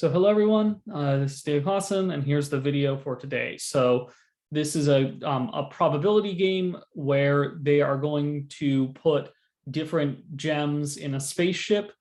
So hello everyone, this is Dave Hassan, and here's the video for today. So this is a probability game where they are going to put different gems in a spaceship,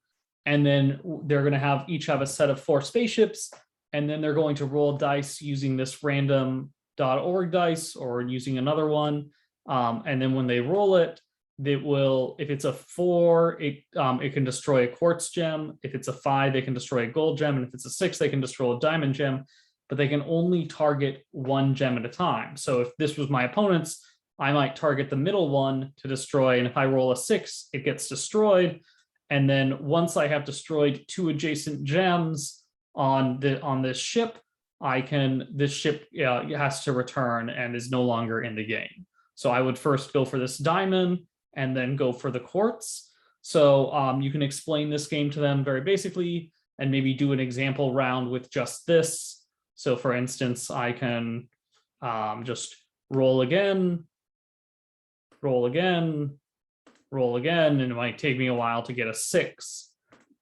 and then they're going to each have a set of 4 spaceships, and then they're going to roll dice using this random.org dice or using another one. And then when they roll it, if it's a 4, it can destroy a quartz gem. If it's a 5, they can destroy a gold gem. And if it's a 6, they can destroy a diamond gem, but they can only target one gem at a time. So if this was my opponent's, I might target the middle one to destroy. And if I roll a 6, it gets destroyed. And then once I have destroyed 2 adjacent gems on this ship, this ship has to return and is no longer in the game. So I would first go for this diamond and then go for the quartz. So you can explain this game to them very basically and maybe do an example round with just this. So for instance, I can just roll again, roll again, roll again, and it might take me a while to get a 6,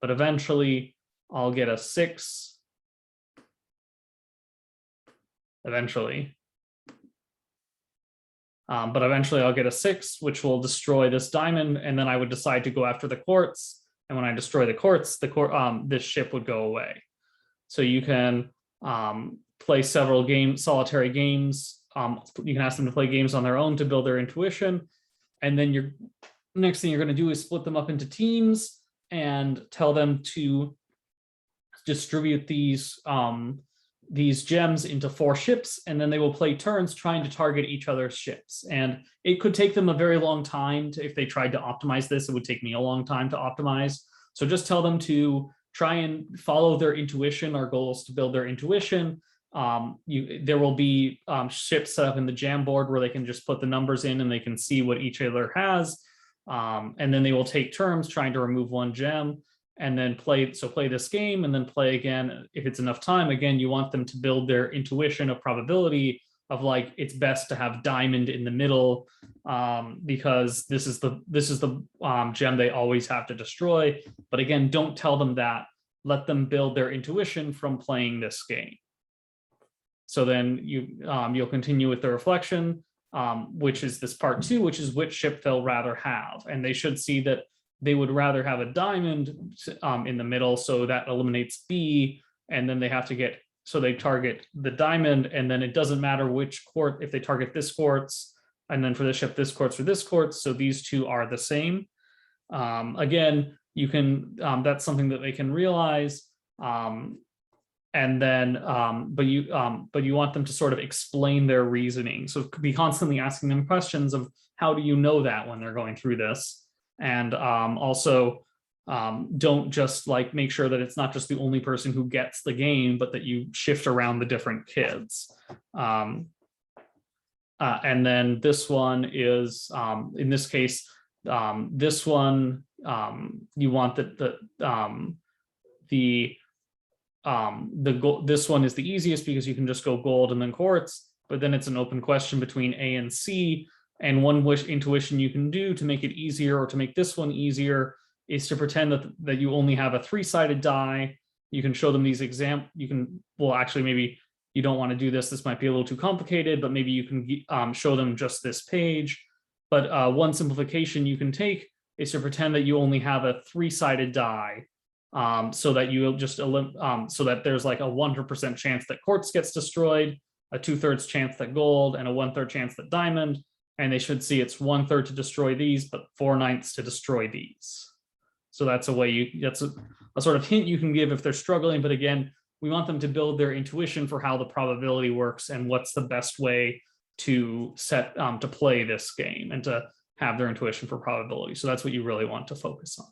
but eventually I'll get a 6. Eventually. But eventually I'll get a 6, which will destroy this diamond, and then I would decide to go after the quartz. And when I destroy the quartz, this ship would go away. So you can play several solitary games. You can ask them to play games on their own to build their intuition. And then next thing you're going to do is split them up into teams and tell them to distribute these gems into 4 ships, and then they will play turns trying to target each other's ships. And it could take them a very long time if they tried to optimize this. It would take me a long time to optimize. So just tell them to try and follow their intuition. Our goal is to build their intuition. There will be ships set up in the Jamboard where they can just put the numbers in and they can see what each other has. And then they will take turns trying to remove 1 gem. And then play this game and then play again. If it's enough time, again, you want them to build their intuition of probability of like, it's best to have diamond in the middle because this is the gem they always have to destroy. But again, don't tell them that. Let them build their intuition from playing this game. So then you'll continue with the reflection, which is this part 2, which is which ship they'll rather have. And they should see that they would rather have a diamond in the middle, so that eliminates B, and then they have to so they target the diamond, and then it doesn't matter which quartz, if they target this quartz, and then for the ship, this quartz or this quartz, so these 2 are the same. Again, you can, that's something that they can realize, and then, but you want them to sort of explain their reasoning. So be constantly asking them questions of how do you know that when they're going through this. And also don't just like make sure that it's not just the only person who gets the game, but that you shift around the different kids. And then this one is, in this case, this one, you want this one is the easiest because you can just go gold and then quartz, but then it's an open question between A and C. And one intuition you can do to make it easier, or to make this one easier, is to pretend that you only have a 3-sided die. You can show them these examples. Well, actually, maybe you don't want to do this. This might be a little too complicated, but maybe you can show them just this page. But one simplification you can take is to pretend that you only have a 3-sided die, so that you just so that there's like a 100% chance that quartz gets destroyed, a 2/3 chance that gold, and a 1/3 chance that diamond. And they should see it's 1/3 to destroy these, but 4/9 to destroy these. So that's a way that's a sort of hint you can give if they're struggling. But again, we want them to build their intuition for how the probability works and what's the best way to to play this game and to have their intuition for probability. So that's what you really want to focus on.